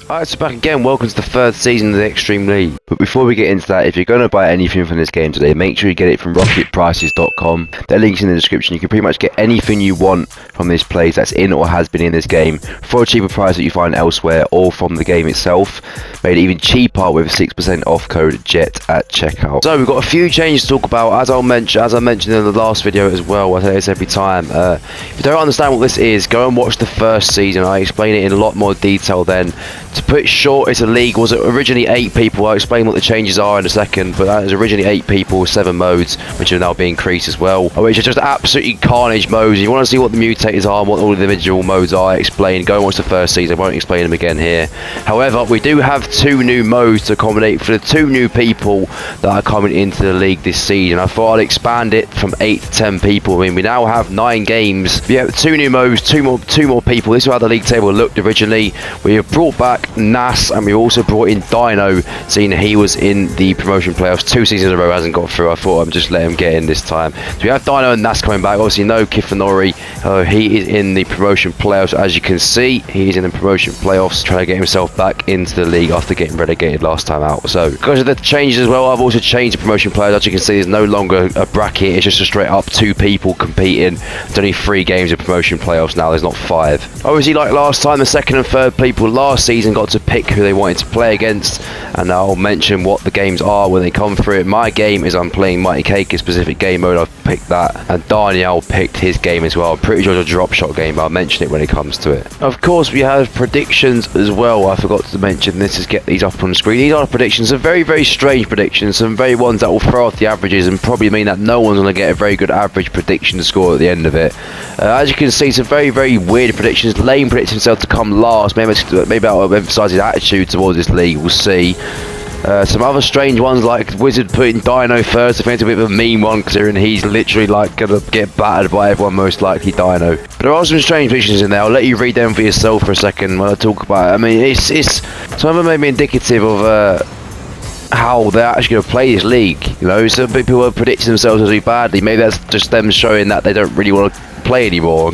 Alright, so back again, welcome to the third season of the Extreme League. But before we get into that, if you're going to buy anything from this game today, make sure you get it from rocketprices.com. Their link's in the description. You can pretty much get anything you want from this place that's in or has been in this game for a cheaper price that you find elsewhere or from the game itself. Made it even cheaper with 6% off code JET at checkout. So we've got a few changes to talk about, as I mentioned in the last video as well. I say this every time. If you don't understand what this is, go and watch the first season. I explain it in a lot more detail then. To put it short, it's a league. Was it originally 8 people? I'll explain what the changes are in a second, but that was originally 8 people, 7 modes, which are now being increased as well. Which are just absolutely carnage modes. If you want to see what the mutators are and what all the individual modes are, I explain. Go and watch the first season. I won't explain them again here. However, we do have 2 new modes to accommodate for the 2 new people that are coming into the league this season. I thought I'd expand it from 8 to 10 people. I mean, we now have 9 games. We have 2 new modes, 2 more people. This is how the league table looked originally. We have brought back Nas, and we also brought in Dino, seeing he was in the promotion playoffs 2 seasons in a row, hasn't got through. I thought I'd just let him get in this time. So we have Dino and Nas coming back. Obviously no Kifanori. He is in the promotion playoffs, as you can see. He is in the promotion playoffs, trying to get himself back into the league after getting relegated last time out. So because of the changes as well, I've also changed the promotion players. As you can see, there's no longer a bracket. It's just a straight up 2 people competing. There's only 3 games of promotion playoffs now. There's not 5. Obviously, like last time, the second and third people last season got to pick who they wanted to play against, and I'll mention what the games are when they come through it. My game is I'm playing Mighty Cake, a specific game mode. I've picked that, and Daniel picked his game as well. I'm pretty sure it's a Dropshot game, but I'll mention it when it comes to it. Of course, we have predictions as well. I forgot to mention this, is get these up on the screen. These are predictions, some very, very strange predictions, some very ones that will throw off the averages and probably mean that no one's going to get a very good average prediction to score at the end of it. As you can see, some very, very weird predictions. Lane predicts himself to come last. Maybe I'll emphasise his attitude towards this league. We'll see. Some other strange ones, like Wizard putting Dino first. I think it's a bit of a mean one, considering he's literally like gonna get battered by everyone, most likely Dino. But there are some strange predictions in there. I'll let you read them for yourself for a second when I talk about it. I mean, it's some of them may be indicative of how they're actually going to play this league. You know, some people are predicting themselves to do badly. Maybe that's just them showing that they don't really want to play anymore,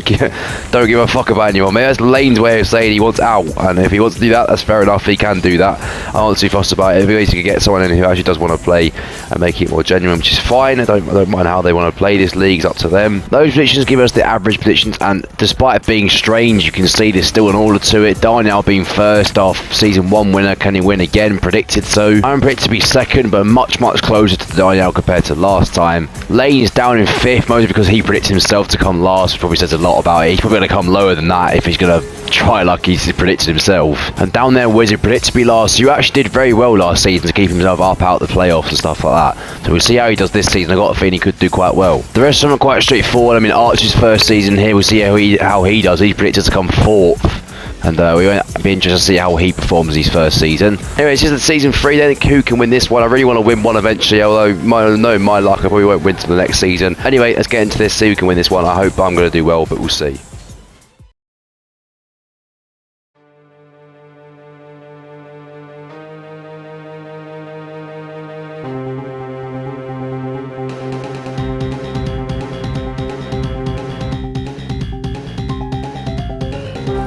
don't give a fuck about anymore. Maybe that's Lane's way of saying he wants out, and if he wants to do that, that's fair enough. He can do that. I'm not too fussed about it. If he basically get someone in who actually does want to play and make it more genuine, which is fine. I don't mind how they want to play this league. It's up to them. Those predictions give us the average predictions, and despite it being strange, you can see there's still an order to it. Daniel being first off, season 1 winner. Can he win again? Predicted so. I'm predicted to be second, but much closer to Daniel compared to last time. Lane is down in 5th, mostly because he predicted himself to come last. Probably says a lot about it. He's probably going to come lower than that if he's going to try like he's predicted himself. And down there, Wizard predicted to be last. So you actually did very well last season to keep himself up out the playoffs and stuff like that. So we'll see how he does this season. I've got a feeling he could do quite well. The rest of them are quite straightforward. I mean, Archer's first season here, we'll see how he does. He's predicted to come 4th. And we won't be interested to see how he performs his first season. Anyway, it's just that season 3 then, who can win this one? I really want to win one eventually, although knowing my luck, I probably won't win till the next season. Anyway, let's get into this, see who can win this one. I hope I'm going to do well, but we'll see.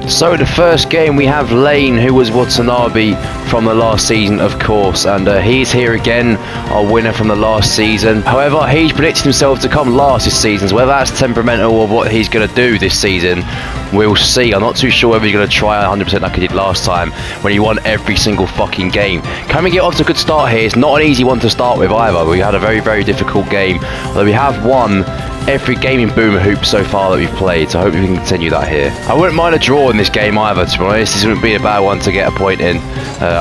So the first game we have Lane, who was Watanabe from the last season, of course, and he's here again, our winner from the last season. However, he's predicted himself to come last this season, so whether that's temperamental or what he's going to do this season, we'll see. I'm not too sure whether he's going to try 100% like he did last time when he won every single fucking game. Can we get off to a good start here? It's not an easy one to start with either. We had a very, very difficult game, although we have won every game in Boomer Hoop so far that we've played, so I hope we can continue that here. I wouldn't mind a draw in this game either, to be honest. This wouldn't be a bad one to get a point in.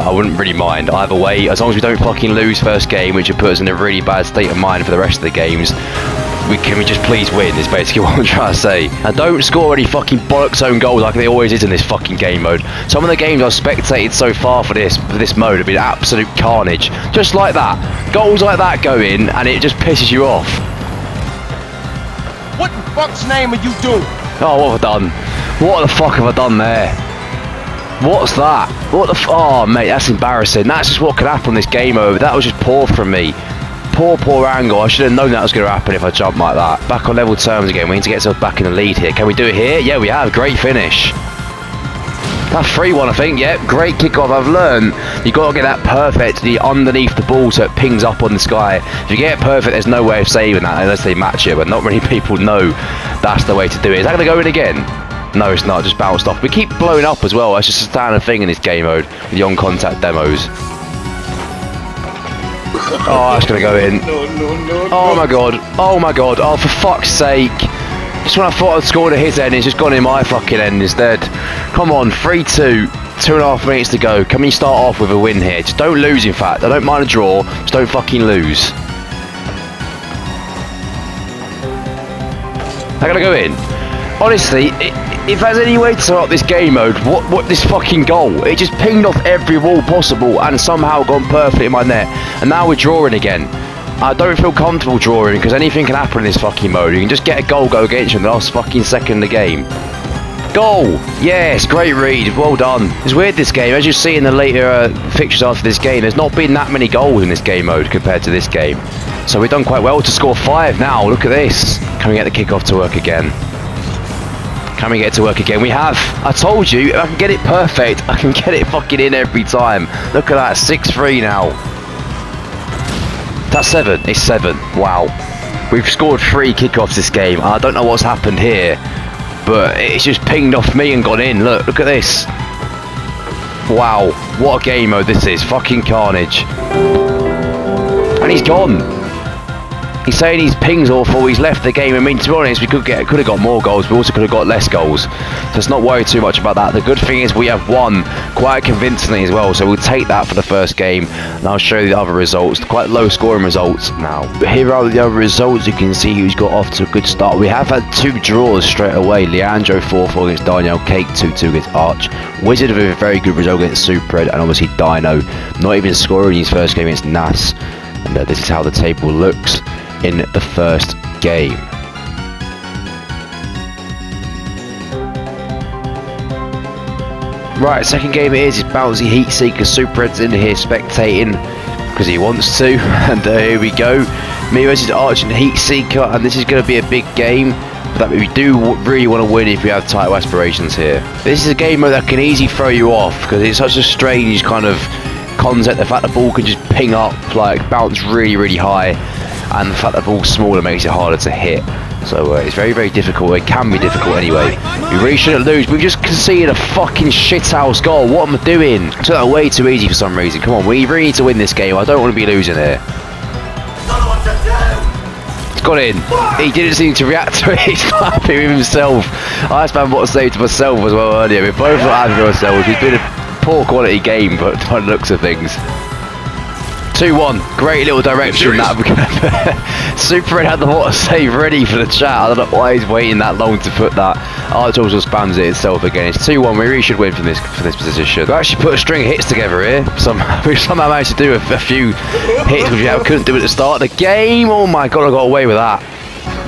I wouldn't really mind either way, as long as we don't fucking lose first game, which would put us in a really bad state of mind for the rest of the games. Can we just please win, is basically what I'm trying to say. And don't score any fucking bollocks own goals like they always is in this fucking game mode. Some of the games I've spectated so far for this mode have been absolute carnage. Just like that. Goals like that go in and it just pisses you off. What in fuck's name are you doing? Oh, what have I done? What the fuck have I done there? What's that? What the oh mate, that's embarrassing. That's just what could happen on this game mode. That was just poor from me. Poor angle. I should have known that was going to happen if I jumped like that. Back on level terms again. We need to get ourselves back in the lead here. Can we do it here? Yeah, we have. Great finish. That's 3-1, I think. Yep, great kickoff. I've learned you got to get that perfectly underneath the ball so it pings up on the sky. If you get it perfect, there's no way of saving that unless they match it, but not many people know that's the way to do it. Is that going to go in again? No, it's not. Just bounced off. We keep blowing up as well. That's just a standard thing in this game mode with the on-contact demos. Oh, that's going to go in. No. Oh my god. Oh my god. Oh, for fuck's sake. Just when I thought I'd scored at his end, it's just gone in my fucking end instead. Come on, 3-2. 2.5 minutes to go. Can we start off with a win here? Just don't lose, in fact. I don't mind a draw. Just don't fucking lose. They're going to go in. Honestly, if there's any way to start this game mode, what this fucking goal? It just pinged off every wall possible and somehow gone perfectly in my net. And now we're drawing again. I don't feel comfortable drawing because anything can happen in this fucking mode. You can just get a goal go against you in the last fucking second of the game. Goal! Yes, great read. Well done. It's weird this game. As you see in the later fixtures after this game, there's not been that many goals in this game mode compared to this game. So we've done quite well to score 5 now. Look at this. Can we get the kickoff to work again? Can we get it to work again? We have. I told you, if I can get it perfect, I can get it fucking in every time. Look at that, 6-3 now. That's 7. It's 7. Wow. We've scored 3 kickoffs this game. I don't know what's happened here, but it's just pinged off me and gone in. Look at this. Wow. What a game mode this is. Fucking carnage. And he's gone. He's saying he's pings awful, he's left the game. I mean, to be honest, we could have got more goals, we also could have got less goals. So let's not worry too much about that. The good thing is we have won quite convincingly as well, so we'll take that for the first game, and I'll show you the other results, quite low scoring results now. But here are the other results. You can see who's got off to a good start. We have had 2 draws straight away. Leandro 4-4 against Daniel, Cake 2-2 against Arch, Wizard with a very good result against Super Red, and obviously Dino not even scoring his first game against Nas. And this is how the table looks in the first game. Right, second game it is Bouncy Heat Seeker. Super Red's in here spectating because he wants to, and here we go. Me versus Arch and Heat Seeker, and this is going to be a big game that we do really want to win if we have title aspirations here. This is a game mode that can easily throw you off because it's such a strange kind of concept. The fact the ball can just ping up, like bounce really high, and the fact that the ball's smaller makes it harder to hit. So it's very difficult. It can be difficult anyway. We really shouldn't lose. We've just conceded a fucking shithouse goal. What am I doing? I took that way too easy for some reason. Come on, we really need to win this game. I don't want to be losing here. It's got in. He didn't seem to react to it. He's not happy with himself. I just found what to say to myself as well earlier. We're both not happy with ourselves. It's been a poor quality game, but by the looks of things. 2-1, great little direction that. Super Red had the water save ready for the chat. I don't know why he's waiting that long to put that. Arch also spams it itself again. It's 2-1. We really should win from this position. We actually put a string of hits together here. We've somehow managed to do a few hits which we couldn't do at the start of the game. Oh my god, I got away with that.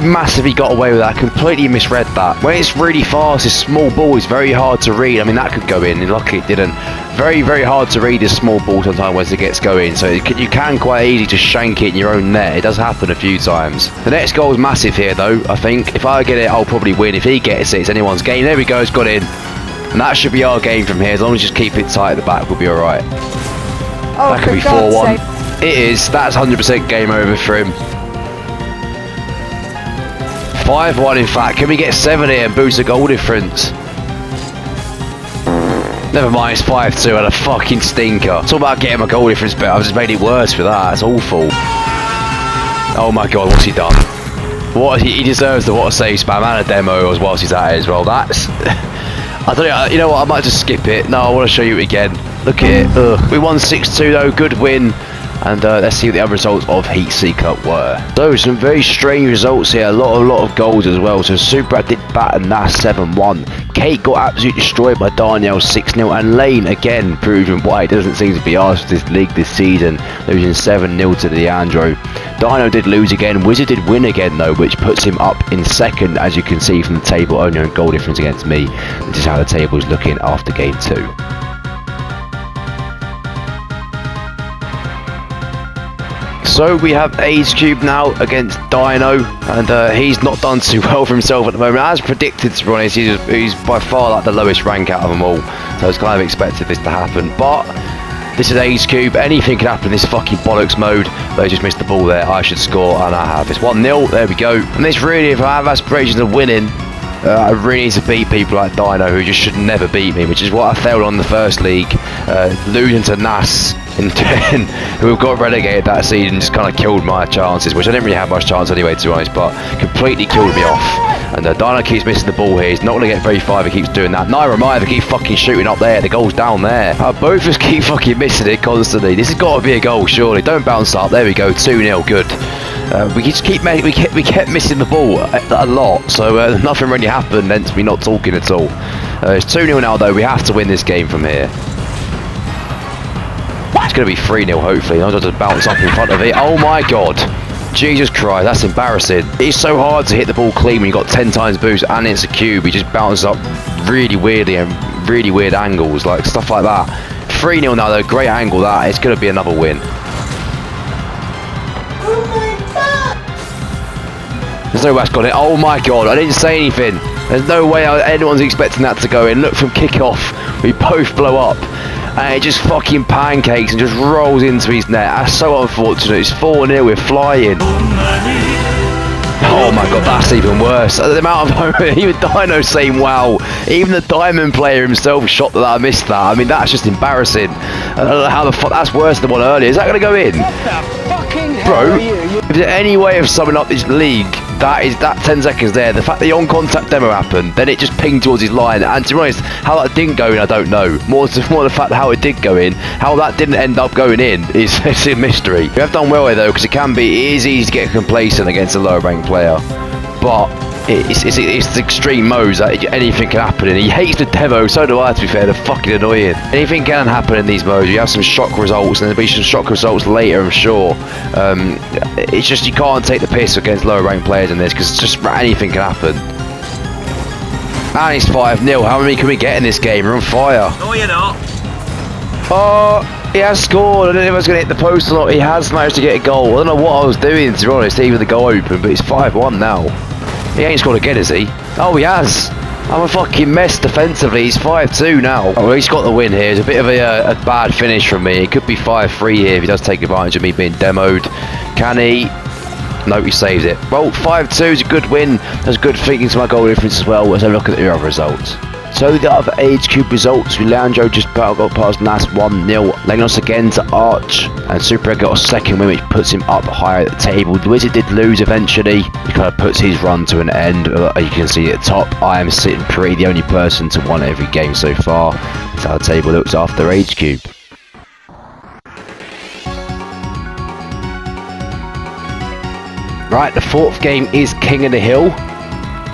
Massively got away with that. I completely misread that. When it's really fast, this small ball is very hard to read. I mean, that could go in, and luckily it didn't. Very hard to read this small ball sometimes once it gets going, so you can quite easily just shank it in your own net. It does happen a few times. The next goal is massive here though, I think. If I get it, I'll probably win. If he gets it, it's anyone's game. There we go, it's got in. And that should be our game from here. As long as we just keep it tight at the back, we'll be alright. Oh, that could be 4-1. It is. That's 100% game over for him. 5-1 in fact. Can we get 7 here and boost the goal difference? Never mind, it's 5-2 and a fucking stinker. It's all about getting my goal difference better. I've just made it worse for that. It's awful. Oh my god, what's he done? What he deserves the what a save spam and a demo as whilst he's at it as well. That's I don't know, you know what, I might just skip it. No, I want to show you it again. Look at it. Ugh. We won 6-2 though, good win. And let's see what the other results of Heat Seeker were. So some very strange results here. A lot of goals as well. So Super did bat and Nas 7-1. Kate got absolutely destroyed by Daniel 6-0. And Lane again proving why it doesn't seem to be asked this league this season, losing 7-0 to Leandro. Dino did lose again. Wizard did win again though, which puts him up in second, as you can see from the table, only on goal difference against me. This is how the table is looking after game 2. So we have XTREME now against Dino, and he's not done too well for himself at the moment. As predicted, to be honest, he's by far like the lowest rank out of them all. So I was kind of expecting this to happen, but this is Ace Cube. Anything can happen in this fucking bollocks mode. They just missed the ball there. I should score, and I have. It's 1-0. There we go. And this really, if I have aspirations of winning, I really need to beat people like Dino, who just should never beat me, which is what I failed on the first league. Losing to Nas in 10, who got relegated that season, just kind of killed my chances, which I didn't really have much chance anyway, to be honest, but completely killed me off. And Dino keeps missing the ball here. He's not going to get very far if he keeps doing that. Naira might have to keep fucking shooting up there. The goal's down there. Both of us keep fucking missing it constantly. This has got to be a goal, surely. Don't bounce up. There we go. 2-0. Good. We just we kept missing the ball a lot, so nothing really happened, hence me not talking at all. It's 2-0 now, though. We have to win this game from here. It's going to be 3-0, hopefully. I'll just bounce up in front of it. Oh my god. Jesus Christ, that's embarrassing. It's so hard to hit the ball clean when you've got 10 times boost and it's a cube. He just bounces up really weirdly and really weird angles, like stuff like that. 3-0 now, though. Great angle that. It's going to be another win. There's no way that's got it. Oh my god, I didn't say anything. There's no way anyone's expecting that to go in. Look, from kick-off, we both blow up. And it just fucking pancakes and just rolls into his net. That's so unfortunate. It's 4-0, we're flying. Oh my god, that's even worse. The amount of even Dino saying wow. Even the Diamond player himself shot that I missed that. I mean, that's just embarrassing. I don't know how the fuck, that's worse than the one earlier. Is that going to go in? Bro, is there any way of summing up this league? That 10 seconds there, the fact the on-contact demo happened, then it just pinged towards his line, and to be honest, how that didn't go in, I don't know. More the fact how it did go in, how that didn't end up going in is it's a mystery. We have done well here though, because it is easy to get complacent against a lower ranked player, but it's the extreme modes that anything can happen in. He hates the demo, so do I, to be fair. They're fucking annoying. Anything can happen in these modes. You have some shock results, and there'll be some shock results later, I'm sure. It's just you can't take the piss against lower ranked players in this, because just anything can happen. And it's 5-0. How many can we get in this game? We're on fire. No, you're not. Oh, he has scored. I don't know if I was going to hit the post or not. He has managed to get a goal. I don't know what I was doing, to be honest, even the goal open, but it's 5-1 now. He ain't scored again, is he? Oh, he has. I'm a fucking mess defensively. He's 5-2 now. Oh, he's got the win here. It's a bit of a bad finish from me. It could be 5-3 here if he does take advantage of me being demoed. Can he? No, he saves it. Well, 5-2 is a good win. That's good thinking to my goal difference as well. Let's have a look at the other results. So the other age cube results, Leandro just got past Nas 1-0, Legnos again to Arch, and Super got a second win which puts him up higher at the table. The Wizard did lose eventually, he kind of puts his run to an end. You can see at the top, I am sitting pretty, the only person to win every game so far. That's how the table looks after age cube. Right, the fourth game is King of the Hill.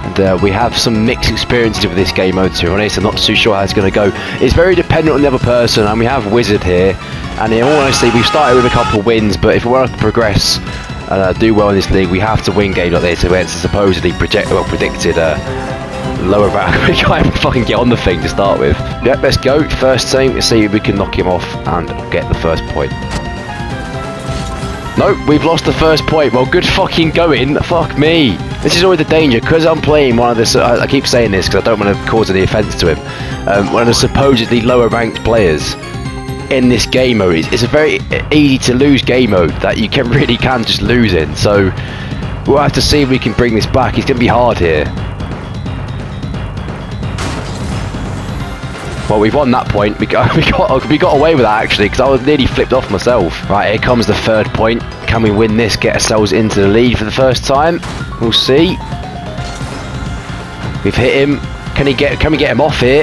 And we have some mixed experiences with this game mode, to be honest. I'm not too sure how it's going to go. It's very dependent on the other person, and we have Wizard here. And in all honesty, we've started with a couple of wins, but if we want to progress and do well in this league, we have to win games like this against a supposedly predicted lower rank. We can't even fucking get on the thing to start with. Yep, let's go. First team, let's see if we can knock him off and get the first point. Nope, we've lost the first point. Well, good fucking going. Fuck me. This is always the danger, because I'm playing one of the... I keep saying this because I don't want to cause any offence to him. One of the supposedly lower ranked players in this game mode. It's a very easy to lose game mode that you really can just lose in. So we'll have to see if we can bring this back. It's going to be hard here. Well, we've won that point. We got away with that actually, because I was nearly flipped off myself. Right, here comes the third point. Can we win this? Get ourselves into the lead for the first time? We'll see. We've hit him. Can we get him off here?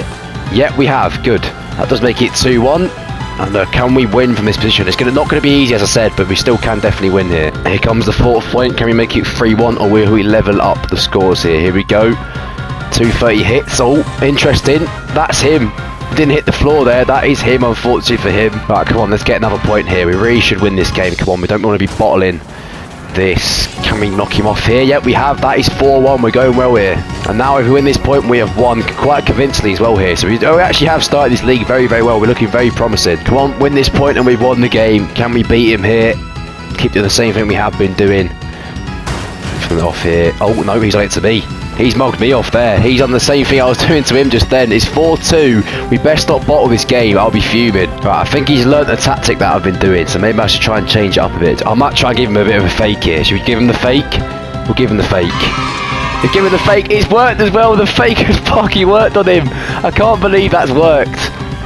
Yep, we have. Good. That does make it 2-1. And can we win from this position? It's not going to be easy, as I said, but we still can definitely win here. Here comes the fourth point. Can we make it 3-1, or will we level up the scores here? Here we go. 230 hits. Oh, interesting. That's him. Didn't hit the floor there. That is him, unfortunately for him. Right, come on, let's get another point here. We really should win this game. Come on, we don't want to be bottling this. Can we knock him off here? Yep, we have. That is 4-1. We're going well here. And now if we win this point, we have won quite convincingly as well here. So we actually have started this league very, very well. We're looking very promising. Come on, win this point and we've won the game. Can we beat him here? Keep doing the same thing we have been doing. From off here. Oh, no, he's on it to me. He's mugged me off there. He's done the same thing I was doing to him just then. It's 4-2. We best not bottle this game. I'll be fuming. Right, I think he's learnt the tactic that I've been doing, so maybe I should try and change it up a bit. I might try and give him a bit of a fake here. Should we give him the fake? We'll give him the fake. We've given the fake. It's worked as well. The fake has fucking worked on him. I can't believe that's worked.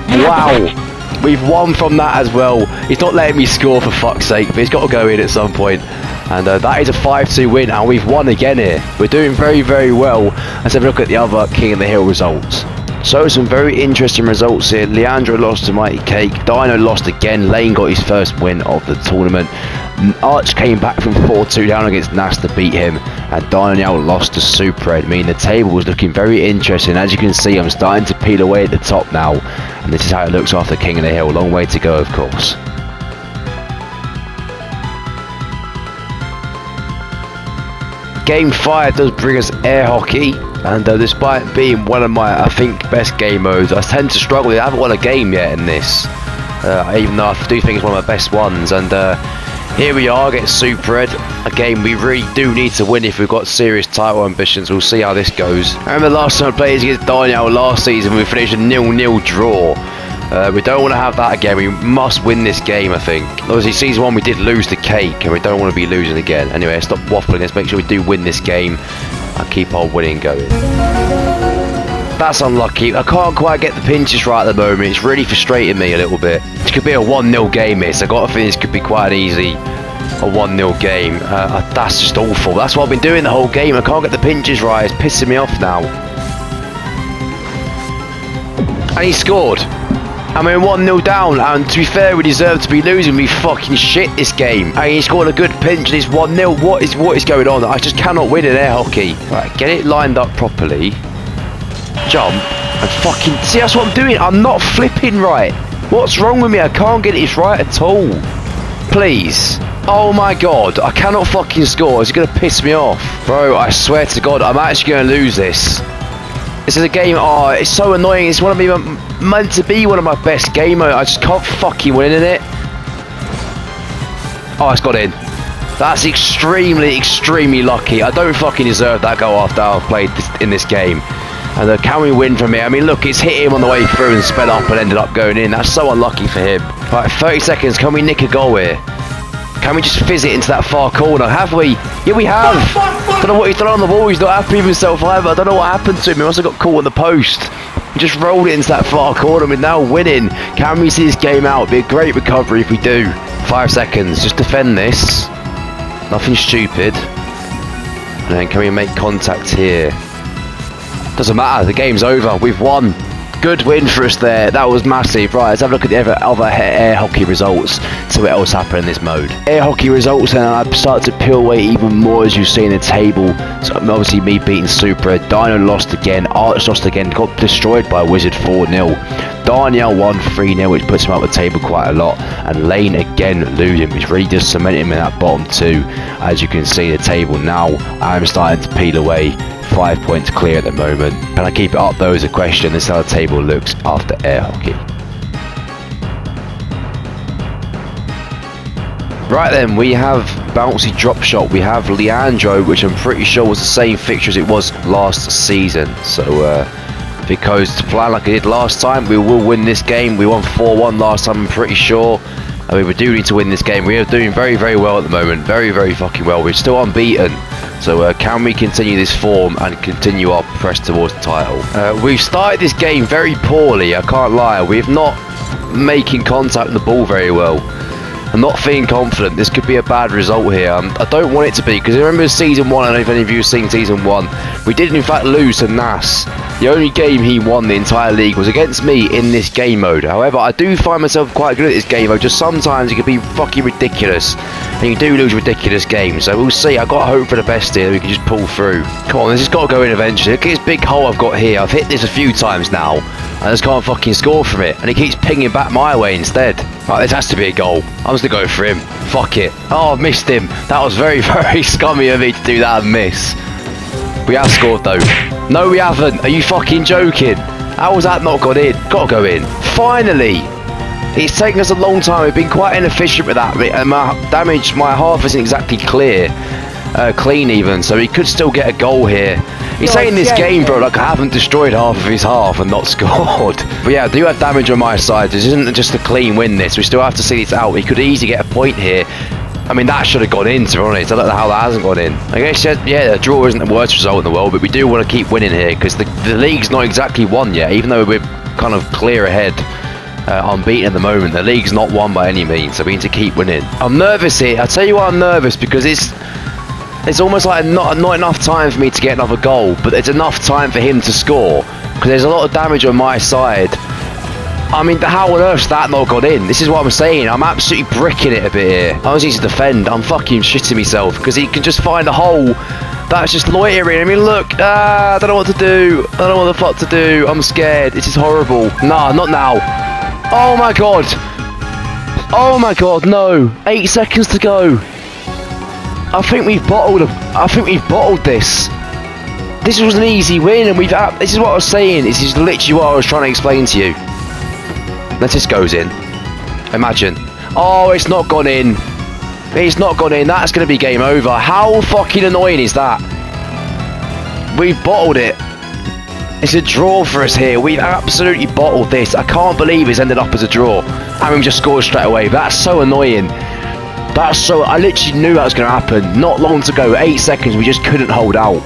Wow. We've won from that as well. He's not letting me score for fuck's sake, but he's got to go in at some point. And that is a 5-2 win, and we've won again here. We're doing very, very well. Let's have a look at the other King of the Hill results. So some very interesting results here. Leandro lost to Mighty Cake. Dino lost again. Lane got his first win of the tournament. Arch came back from 4-2 down against Nas to beat him. And Dino lost to Super Ed. I mean, the table was looking very interesting. As you can see, I'm starting to peel away at the top now. And this is how it looks after King of the Hill. Long way to go, of course. Game 5 does bring us air hockey, and despite being one of my, I think, best game modes, I tend to struggle. I haven't won a game yet in this, even though I do think it's one of my best ones. And here we are against Super Ed, a game we really do need to win if we've got serious title ambitions. We'll see how this goes. I remember the last time I played against Daniel last season, we finished a 0-0 draw. We don't want to have that again. We must win this game, I think. Obviously, season 1 we did lose the cake, and we don't want to be losing again. Anyway, stop waffling. Let's make sure we do win this game and keep our winning going. That's unlucky. I can't quite get the pinches right at the moment. It's really frustrating me a little bit. This could be a 1-0 game, this. I got to think this could be quite an easy 1-0 game. That's just awful. That's what I've been doing the whole game. I can't get the pinches right. It's pissing me off now. And he scored. I mean, 1-0 down, and to be fair, we deserve to be losing. We fucking shit this game. And he scored a good pinch, and it's 1-0. What is going on? I just cannot win in air hockey. Right, get it lined up properly. Jump, and fucking... See, that's what I'm doing. I'm not flipping right. What's wrong with me? I can't get this right at all. Please. Oh my god, I cannot fucking score. It's going to piss me off. Bro, I swear to god, I'm actually going to lose this. This is a game, oh, it's so annoying. It's one of me meant to be one of my best game modes. I just can't fucking win in it. Oh, it's got in. That's extremely, extremely lucky. I don't fucking deserve that goal after I've played in this game. And can we win from here? I mean, look, it's hit him on the way through and sped up and ended up going in. That's so unlucky for him. Right, 30 seconds. Can we nick a goal here? Can we just fizz it into that far corner? Have we? Yeah, we have. Don't know what he's done on the ball. He's not happy with himself either. I don't know what happened to him. He must have got caught on the post. He just rolled it into that far corner. We're now winning. Can we see this game out? It'd be a great recovery if we do. 5 seconds. Just defend this. Nothing stupid. And then can we make contact here? Doesn't matter. The game's over. We've won. Good win for us there. That was massive. Right, let's have a look at the other air hockey results. See what else happened in this mode. Air hockey results, and I start to peel away even more as you see in the table. So obviously me beating Super. Dino lost again. Arch lost again. Got destroyed by Wizard 4-0. Daniel won 3-0, which puts him up the table quite a lot. And Lane again losing, which really does cement him in that bottom 2. As you can see the table now, I'm starting to peel away. 5 points clear at the moment. Can I keep it up though is a question. This is how the table looks after air hockey. Right then, we have Bouncy Dropshot. We have Leandro, which I'm pretty sure was the same fixture as it was last season. So if it goes to plan like it did last time, we will win this game. We won 4-1 last time, I'm pretty sure. I mean, we do need to win this game. We are doing very, very well at the moment. Very, very fucking well. We're still unbeaten. So can we continue this form and continue our press towards the title? We've started this game very poorly, I can't lie. We're not making contact with the ball very well. I'm not feeling confident. This could be a bad result here. I don't want it to be, because I remember season 1, I don't know if any of you have seen season 1, we did in fact lose to Nas. The only game he won the entire league was against me in this game mode. However, I do find myself quite good at this game mode. Just sometimes it can be fucking ridiculous, and you do lose ridiculous games. So we'll see. I've got hope for the best here. We can just pull through. Come on, this has got to go in eventually. Look at this big hole I've got here. I've hit this a few times now, and I just can't fucking score from it. And it keeps pinging back my way instead. Right, this has to be a goal. I'm just going to go for him. Fuck it. Oh, I've missed him. That was very, very scummy of me to do that and miss. We have scored though. No, we haven't. Are you fucking joking? How was that not got in? Got to go in. Finally! It's taken us a long time. We've been quite inefficient with that. And my half isn't exactly clean even. So we could still get a goal here He's saying this game, bro, like I haven't destroyed half of his half and not scored. But yeah, I do have damage on my side. This isn't just a clean win, this. We still have to see this out. He could easily get a point here. I mean, that should have gone in, to be honest. I don't know how that hasn't gone in. I guess, yeah, the draw isn't the worst result in the world, but we do want to keep winning here because the league's not exactly won yet, even though we're kind of clear ahead. Unbeaten at the moment. The league's not won by any means, so we need to keep winning. I'm nervous here. I'll tell you why I'm nervous, because it's almost like not enough time for me to get another goal, but there's enough time for him to score, because there's a lot of damage on my side. I mean, how on earth's that not got in? This is what I'm saying. I'm absolutely bricking it a bit here. I was easy to defend. I'm fucking shitting myself, because he can just find a hole. That's just loitering. I mean, look. I don't know what to do. I don't know what the fuck to do. I'm scared. This is horrible. Nah, not now. Oh my god! Oh my god, no! 8 seconds to go. I think we've bottled this. This was an easy win, and this is what I was saying. This is literally what I was trying to explain to you. That just goes in. Imagine. Oh, it's not gone in. It's not gone in. That's going to be game over. How fucking annoying is that? We've bottled it. It's a draw for us here. We've absolutely bottled this. I can't believe it's ended up as a draw. And we just scored straight away. That's so annoying. I literally knew that was going to happen. Not long to go. 8 seconds. We just couldn't hold out.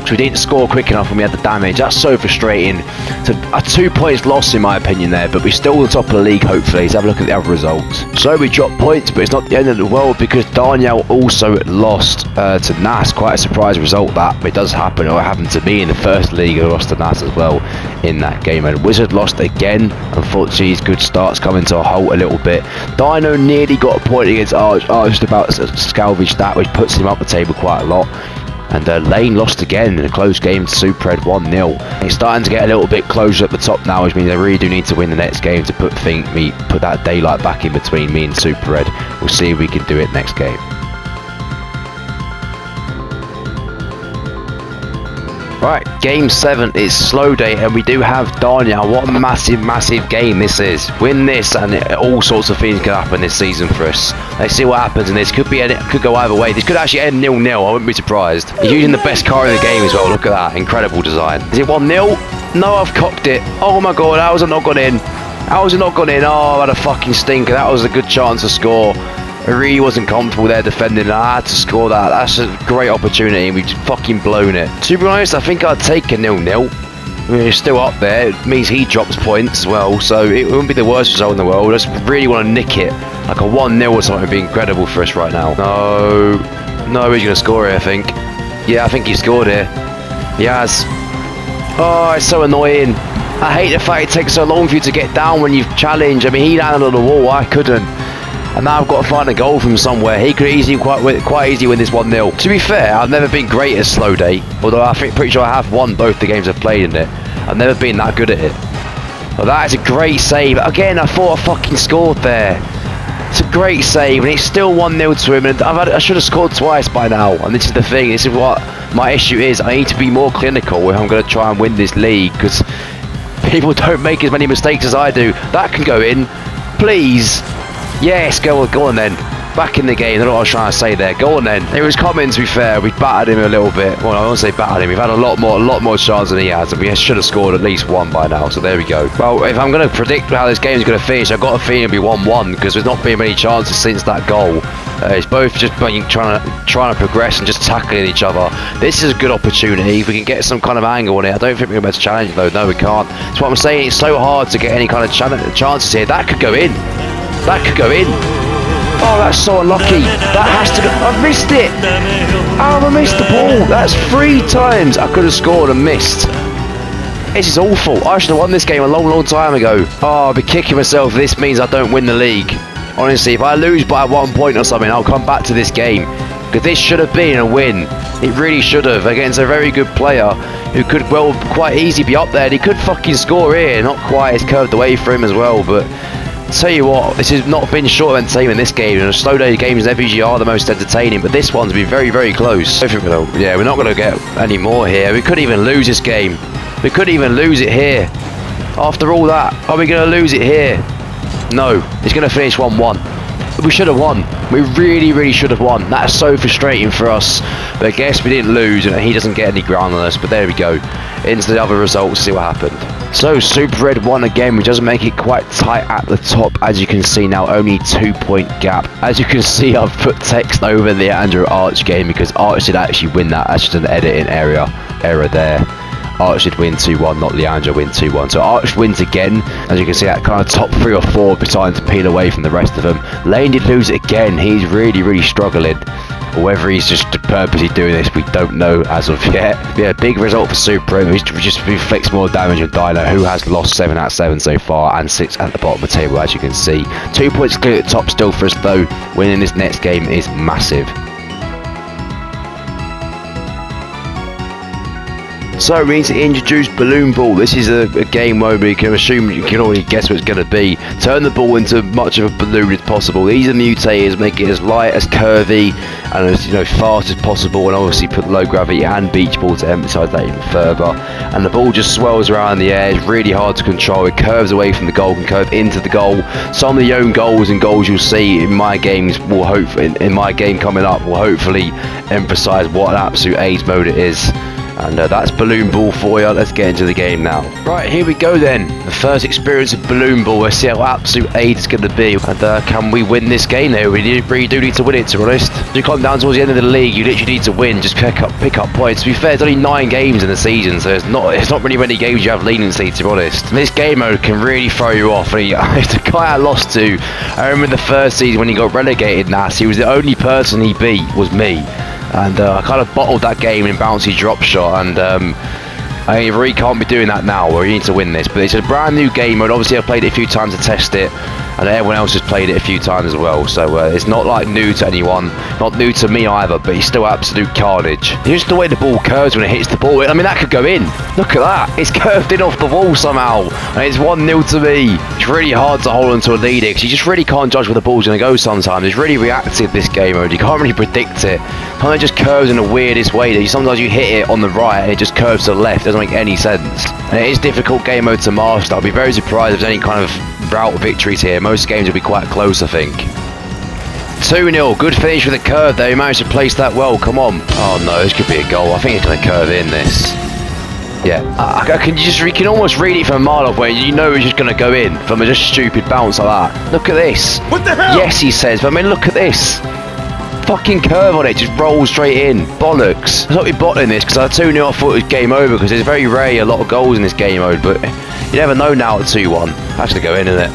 So we didn't score quick enough when we had the damage. That's so frustrating. So a 2 points loss in my opinion there, but we're still on top of the league hopefully. Let's have a look at the other results. So we dropped points, but it's not the end of the world because Daniel also lost to Nas. Quite a surprise result that, but it does happen. It happened to me in the first league. I lost to Nas as well in that game. And Wizard lost again. Unfortunately, his good start's coming to a halt a little bit. Dino nearly got a point against Arch just about salvaged that, which puts him up the table quite a lot. And Lane lost again in a close game to Supered 1-0. It's starting to get a little bit closer at the top now, which means they really do need to win the next game to put that daylight back in between me and Supered. We'll see if we can do it next game. Right, game 7 is slow day, and we do have Daniel. What a massive game this is. Win this and all sorts of things could happen this season for us. Let's see what happens, and this could go either way. This could actually end 0-0, I wouldn't be surprised. He's using the best car in the game as well. Look at that, incredible design. Is it 1-0? No, I've cocked it. Oh my god, how has it not gone in? How has it not gone in? Oh, I had a fucking stinker. That was a good chance to score. I really wasn't comfortable there defending, and I had to score that. That's a great opportunity, and we've just fucking blown it. To be honest, I think I'd take a 0-0. I mean, he's still up there. It means he drops points as well, so it wouldn't be the worst result in the world. I just really want to nick it. Like a 1-0 or something would be incredible for us right now. No, he's going to score here, I think. Yeah, I think he scored here. He has. Oh, it's so annoying. I hate the fact it takes so long for you to get down when you've challenged. I mean, he landed on the wall, I couldn't. And now I've got to find a goal from somewhere. He could quite easily win this 1-0. To be fair, I've never been great at slow day, although pretty sure I have won both the games I've played in it. I've never been that good at it. But that is a great save. Again, I thought I fucking scored there. It's a great save, and it's still 1-0 to him. And I should have scored twice by now. And this is the thing. This is what my issue is. I need to be more clinical if I'm going to try and win this league, because people don't make as many mistakes as I do. That can go in, please. Yes, go on then. Back in the game. I don't know what I was trying to say there. Go on then. It was coming, to be fair. We battered him a little bit. Well, I won't say battered him. We've had a lot more chance than he has, and we should have scored at least one by now. So there we go. Well, if I'm going to predict how this game is going to finish, I've got a feeling it'll be 1-1 because there's not been many chances since that goal. It's both just trying to progress and just tackling each other. This is a good opportunity. If we can get some kind of angle on it, I don't think we're going to challenge it though. No, we can't. That's what I'm saying. It's so hard to get any kind of chances here. That could go in. That could go in. Oh, that's so unlucky. That has to go. I've missed it. Oh, I missed the ball. That's 3 times I could have scored and missed. This is awful. I should have won this game a long time ago. Oh, I'll be kicking myself. This means I don't win the league. Honestly, if I lose by 1 point or something, I'll come back to this game. Because this should have been a win. It really should have, against a very good player who could quite easily be up there. And he could fucking score here. Not quite. It's curved away for him as well, but tell you what, this has not been short of entertainment, this game, and slow day games never usually are the most entertaining, but this one's been very close. Yeah, we're not going to get any more here. We could even lose this game. We could even lose it here. After all that, are we going to lose it here? No, it's going to finish 1-1. We should have won. We really should have won. That's so frustrating for us. But I guess we didn't lose, and he doesn't get any ground on us. But there we go. Into the other results, see what happened. So Super Red won again, which doesn't make it quite tight at the top. As you can see now, only 2-point gap. As you can see, I've put text over the Andrew Arch game because Arch did actually win that. That's just an editing error there. Arch did win 2-1, not Leandro win 2-1. So Arch wins again. As you can see, that kind of top 3 or 4 starting to peel away from the rest of them. Lane did lose it again. He's really struggling. Or whether he's just purposely doing this, we don't know as of yet. Yeah, big result for Super. He just inflicts more damage on Dino, who has lost 7 out of 7 so far, and 6 at the bottom of the table, as you can see. 2 points clear at the top still for us, though. Winning this next game is massive. So we need to introduce Balloon Ball. This is a game where we can assume you can already guess what it's going to be. Turn the ball into much of a balloon as possible. These are mutators, make it as light, as curvy, and as fast as possible. And obviously put low gravity and beach ball to emphasise that even further. And the ball just swirls around the air. It's really hard to control. It curves away from the goal, can curve into the goal. Some of the own goals and goals you'll see in my games will in my game coming up will hopefully emphasise what an absolute AIDS mode it is. And that's Balloon Ball for you. Let's get into the game now. Right, here we go then. The first experience of Balloon Ball. Let's see how absolute aid it's going to be. And can we win this game though? We really do need to win it, to be honest. As you come down towards the end of the league, you literally need to win. Just pick up points. To be fair, there's only 9 games in the season, so it's not really many games you have leniency, to be honest. And this game mode can really throw you off. And the guy I lost to, I remember the first season when he got relegated, he was the only person he beat was me. And I kind of bottled that game in Bouncy Dropshot, and I really can't be doing that now. We need to win this, but it's a brand new game mode. Obviously I've played it a few times to test it, and everyone else has played it a few times as well, so it's not like new to anyone, not new to me either, but it's still absolute carnage. Just the way the ball curves when it hits the ball, I mean that could go in. Look at that, it's curved in off the wall somehow, and it's 1-0 to me. It's really hard to hold onto a lead because you just really can't judge where the ball's going to go sometimes. It's really reactive, this game mode, you can't really predict it. Kind of just curves in the weirdest way that sometimes you hit it on the right and it just curves to the left. It doesn't make any sense. And it is difficult game mode to master. I'll be very surprised if there's any kind of route victories here. Most games will be quite close, I think. 2-0, good finish with a curve there. He managed to place that well, come on. Oh no, this could be a goal. I think it's going to curve in this. Yeah, you can almost read it from a mile off where you know it's just going to go in from a just stupid bounce like that. Look at this. What the hell? Yes, he says, but I mean, look at this. Fucking curve on it, just rolls straight in. Bollocks. I thought we'd bottling this because I 2-0 I thought it was game over because it's very rare a lot of goals in this game mode, but you never know now at 2-1. That's to go in, isn't it?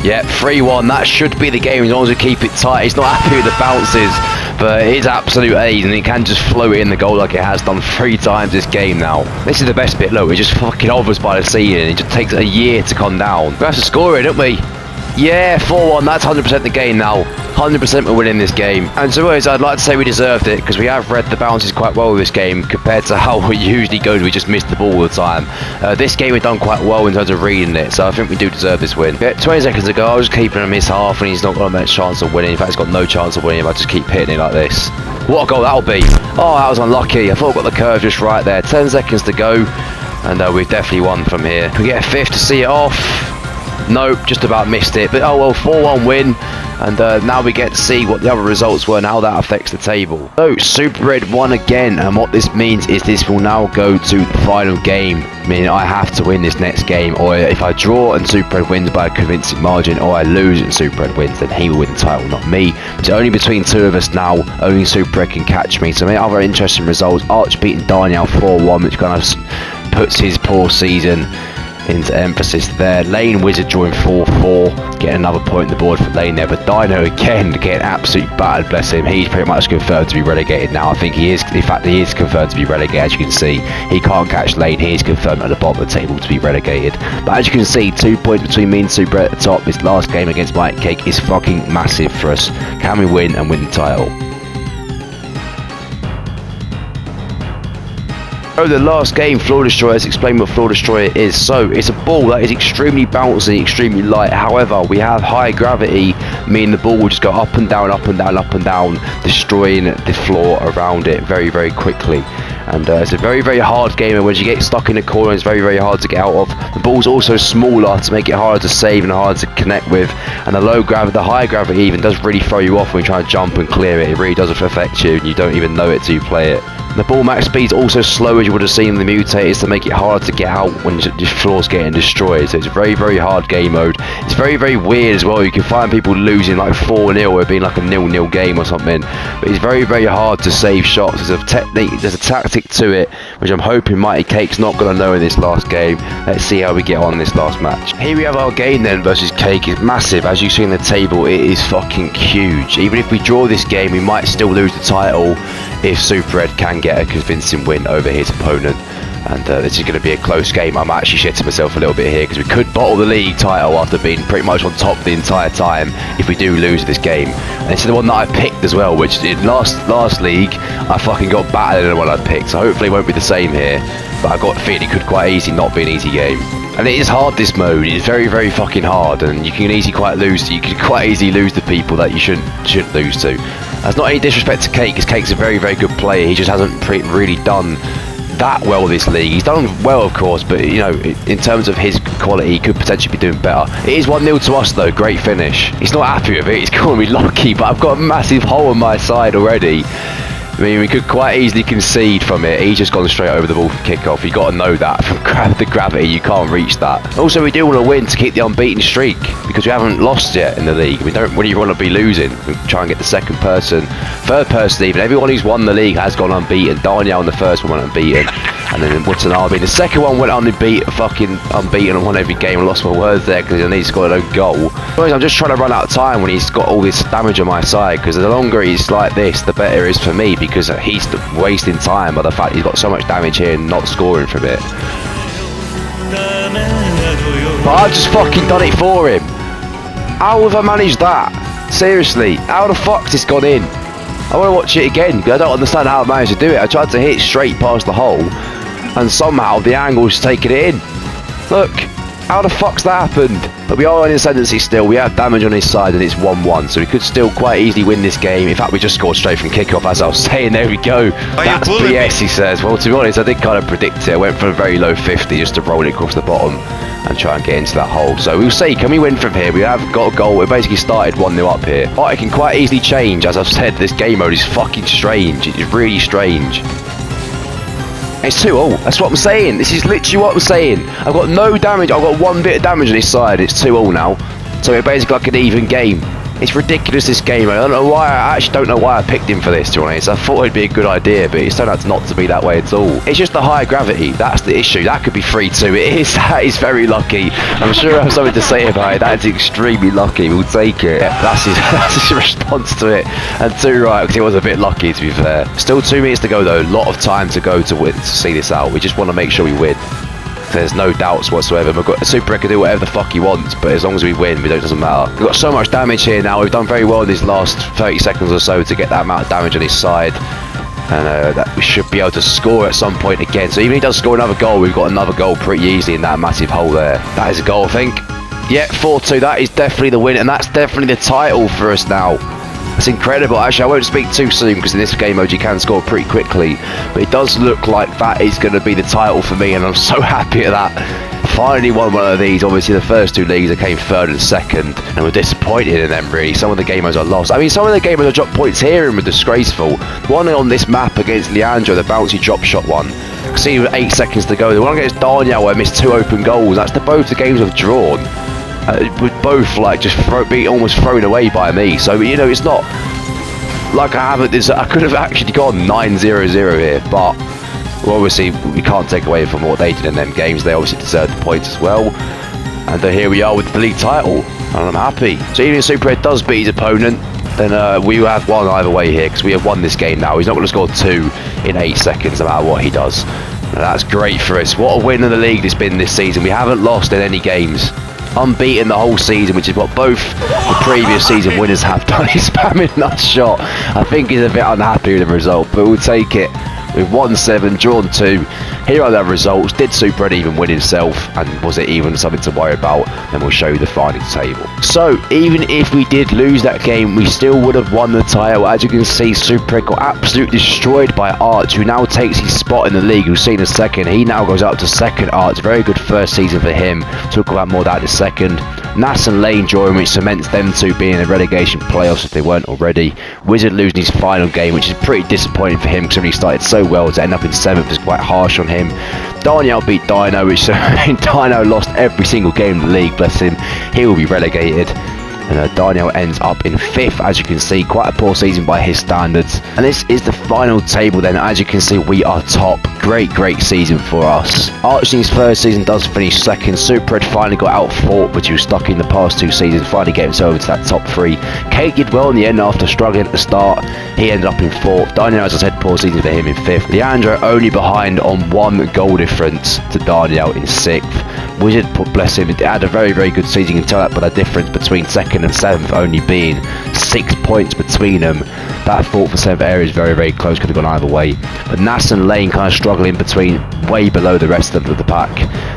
Yeah, 3-1. That should be the game as long as we keep it tight. He's not happy with the bounces, but it is absolute aid and he can just float it in the goal like it has done 3 times this game now. This is the best bit, look, it just fucking hovers by the ceiling. It just takes a year to come down. We have to score it, don't we? Yeah, 4-1, that's 100% the game now. 100% we're winning this game. And so I'd like to say we deserved it because we have read the bounces quite well with this game compared to how it usually goes. We just miss the ball all the time. This game we've done quite well in terms of reading it, so I think we do deserve this win. Yeah, 20 seconds ago, I was keeping him his half and he's not got a much chance of winning. In fact, he's got no chance of winning if I just keep hitting it like this. What a goal that'll be. Oh, that was unlucky. I thought I got the curve just right there. 10 seconds to go, and we've definitely won from here. We get a 5th to see it off. Nope, just about missed it, but oh well, 4-1 win, and now we get to see what the other results were and how that affects the table. So, Super Red won again, and what this means is this will now go to the final game, meaning I have to win this next game, or if I draw and Super Red wins by a convincing margin, or I lose and Super Red wins, then he will win the title, not me. It's only between 2 of us now, only Super Red can catch me. So many other interesting results. Arch beating Daniel 4-1, which kind of puts his poor season into emphasis there. Lane Wizard drawing 4-4, getting another point on the board for Lane there, but Dino again getting absolutely battered, bless him. He's pretty much confirmed to be relegated now. I think he is, in fact he is confirmed to be relegated. As you can see, he can't catch Lane. He is confirmed at the bottom of the table to be relegated, but as you can see, 2 points between me and Super at the top. This last game against Mike Cake is fucking massive for us. Can we win and win the title? So the last game, Floor Destroyer, let's explain what Floor Destroyer is. So it's a ball that is extremely bouncy, extremely light. However, we have high gravity, meaning the ball will just go up and down, up and down, up and down, destroying the floor around it very, very quickly. And it's a very hard game, and when you get stuck in a corner, it's very hard to get out of. The ball's also smaller to make it harder to save and harder to connect with, and the high gravity even does really throw you off when you try and jump and clear it. It really does affect you, and you don't even know it till you play it. The ball max speed's also slow, as you would have seen in the mutators, to make it harder to get out when your floor's getting destroyed. So it's a very hard game mode. It's very weird as well. You can find people losing like 4-0, it being like a 0-0 game or something. But it's very hard to save shots. There's a technique, there's a tactic to it, which I'm hoping Mighty Cake's not going to know in this last game. Let's see how we get on this last match. Here we have our game then versus Cake. It's massive. As you see in the table, it is fucking huge. Even if we draw this game, we might still lose the title if Super Ed can get a convincing win over his opponent. And this is going to be a close game. I'm actually shitting myself a little bit here because we could bottle the league title after being pretty much on top the entire time if we do lose this game. And it's the one that I picked as well, which in last league I fucking got battered in the one I picked, so hopefully it won't be the same here. But I got a feeling it could quite easily not be an easy game. And it is hard, this mode. It's very fucking hard, and you can quite easily lose to people that you shouldn't lose to. That's not any disrespect to Cake, because Cake's a very good player. He just hasn't really done that well this league. He's done well, of course, but you know, in terms of his quality, he could potentially be doing better. It is 1-0 to us though. Great finish. He's not happy with it. He's calling me lucky, but I've got a massive hole on my side already. I mean, we could quite easily concede from it. He's just gone straight over the ball for kickoff. You got to know that from the gravity, you can't reach that. Also, we do want to win to keep the unbeaten streak, because we haven't lost yet in the league. We don't really want to be losing. We try and get the third person even. Everyone who's won the league has gone unbeaten. Daniel in the first one went unbeaten, and then Watanabe the second one went unbeaten and won every game. I lost my words there because he scored an own goal. I'm just trying to run out of time when he's got all this damage on my side, because the longer he's like this, the better it is for me, because he's wasting time by the fact he's got so much damage here and not scoring from it. But I've just fucking done it for him. How have I managed that? Seriously, how the fuck's this gone in? I want to watch it again, because I don't understand how I managed to do it. I tried to hit straight past the hole, and somehow the angle's taken it in. Look, how the fuck's that happened? But we are in ascendancy still. We have damage on his side, and it's 1-1, so we could still quite easily win this game. In fact, we just scored straight from kickoff, as I was saying. There we go. That's BS, he says. Well, to be honest, I did kind of predict it. I went for a very low 50 just to roll it across the bottom and try and get into that hole. So we'll see, can we win from here? We have got a goal. We basically started 1-0 up here. But it can quite easily change. As I've said, this game mode is fucking strange. It is really strange. It's 2-0. That's what I'm saying. This is literally what I'm saying. I've got no damage. I've got one bit of damage on this side. It's 2-0 now. So it's basically like an even game. It's ridiculous, this game. I don't know why. I actually don't know why I picked him for this, to be honest. I thought it'd be a good idea, but it's turned out not to be that way at all. It's just the high gravity. That's the issue. That could be 3-2. It is. That is very lucky. I'm sure I have something to say about it. That is extremely lucky. We'll take it. That's his response to it. And 2 right, because it was a bit lucky, to be fair. Still 2 minutes to go, though. A lot of time to go to win, to see this out. We just want to make sure we win. There's no doubts whatsoever. We've got Super Ed can do whatever the fuck he wants, but as long as we win, it doesn't matter. We've got so much damage here now. We've done very well in these last 30 seconds or so to get that amount of damage on his side, and that we should be able to score at some point again. So even if he does score another goal, we've got another goal pretty easily in that massive hole there. That is a goal, I think. Yeah, 4-2. That is definitely the win, and that's definitely the title for us now. It's incredible. Actually, I won't speak too soon, because in this game mode you can score pretty quickly, but it does look like that is going to be the title for me, and I'm so happy at that. Finally won one of these. Obviously the first 2 leagues I came 3rd and 2nd, and we're disappointed in them really. Some of the game modes I lost. I mean, some of the game modes I dropped points here and were disgraceful. One on this map against Leandro, the bouncy Dropshot one, see with 8 seconds to go. The one against Daniel where I missed 2 open goals. That's both the games I've drawn. With both like just being almost thrown away by me. So you know, it's not like I could have actually gone 9-0-0 here, but well, obviously we can't take away from what they did in them games. They obviously deserved the points as well, and here we are with the league title, and I'm happy. So even if Super Ed does beat his opponent, then we have won either way here, because we have won this game now. He's not going to score 2 in 8 seconds no matter what he does. And that's great for us. What a win in the league it's been this season. We haven't lost in any games. Unbeaten the whole season, which is what both the previous season winners have done. He's spamming that shot. I think he's a bit unhappy with the result, but we'll take it. With 1-7, drawn 2. Here are the results. Did Super Ed even win himself? And was it even something to worry about? Then we'll show you the final table. So, even if we did lose that game, we still would have won the title. As you can see, Super Ed got absolutely destroyed by Arch, who now takes his spot in the league. You'll see in a second. He now goes up to second Arch. Very good first season for him. Talk about more of that in a second. Nas and Lane join, which cements them two being in the relegation playoffs if they weren't already. Wizard losing his final game, which is pretty disappointing for him because he started so well. To end up in 7th is quite harsh on him. Daniel beat Dino, which Dino lost every single game in the league, bless him. He will be relegated. And Daniel ends up in 5th, as you can see. Quite a poor season by his standards. And this is the final table then. As you can see, we are top. Great season for us. Archie's first season does finish 2nd. Super Ed finally got out 4th, which he was stuck in the past 2 seasons. Finally gets over to that top 3. Kate did well in the end after struggling at the start. He ended up in 4th. Daniel, as I said, poor season for him in 5th. Leandro only behind on 1 goal difference to Daniel in 6th. Wizard, bless him, had a very good season. You can tell that by the difference between 2nd and 7th only being 6 points between them. That 4th and 7th area is very close, could have gone either way. But Nas and Lane kind of struggling between, way below the rest of the pack.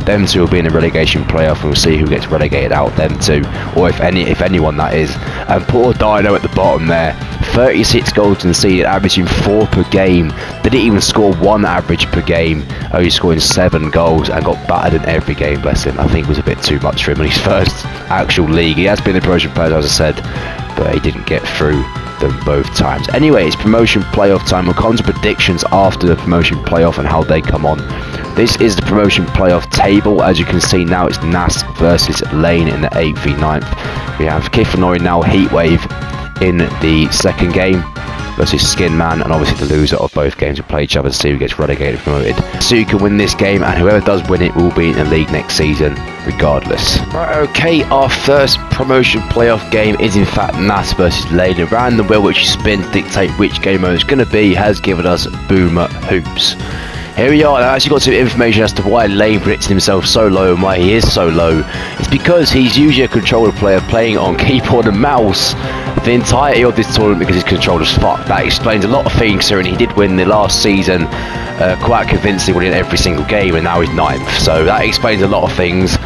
Them two will be in a relegation playoff, and we'll see who gets relegated out, them two, or if anyone that is. And poor Dino at the bottom there, 36 goals conceded, averaging 4 per game. Didn't even score 1 average per game, only scoring 7 goals and got battered in every game, bless him. I think it was a bit too much for him in his first actual league. He has been the promotion player, as I said, but he didn't get through them both times. Anyway, it's promotion playoff time. We'll come to predictions after the promotion playoff and how they come on. This is the promotion playoff table. As you can see now, it's Nas versus Lane in the 8th v 9th. We have Kifanori now Heatwave in the 2nd game versus Skinman, and obviously the loser of both games will play each other to see who gets relegated promoted. So you can win this game, and whoever does win it will be in the league next season regardless. Right, okay, our first promotion playoff game is in fact Nas versus Lane. Around the wheel which you spin to dictate which game mode it's going to be has given us Boomer Hoops. Here we are. I've actually got some information as to why Lane predicted himself so low and why he is so low. It's because he's usually a controller player playing on keyboard and mouse the entirety of this tournament because his controller's fucked. That explains a lot of things here, and he did win the last season quite convincingly, winning every single game, and now he's 9th. So that explains a lot of things.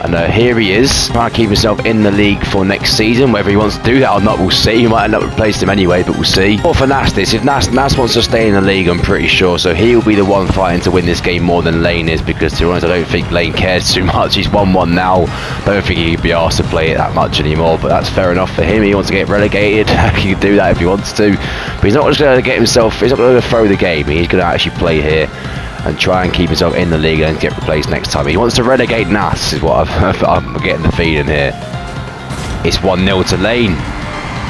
And here he is, trying to keep himself in the league for next season. Whether he wants to do that or not, we'll see. He might end up replacing him anyway, but we'll see. Or for Nas, if Nas wants to stay in the league, I'm pretty sure. So he'll be the one fighting to win this game more than Lane is, because to be honest, I don't think Lane cares too much. He's 1-1 now. Don't think he'd be asked to play it that much anymore, but that's fair enough for him. He wants to get relegated. He can do that if he wants to. But he's not just going to get himself, he's not going to throw the game. He's going to actually play here and try and keep himself in the league and get replaced next time. He wants to relegate Nas, is what I'm getting the feeling here. It's 1-0 to Lane.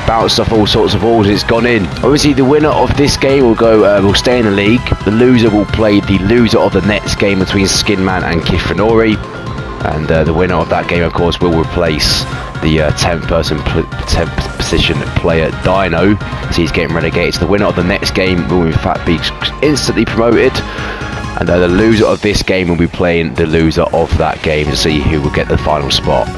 Bounced off all sorts of balls, it's gone in. Obviously the winner of this game will stay in the league. The loser will play the loser of the next game between Skinman and Kifanori. And the winner of that game, of course, will replace the 10th position player Dino. So he's getting relegated. So the winner of the next game will in fact be instantly promoted. And the loser of this game will be playing the loser of that game to see who will get the final spot.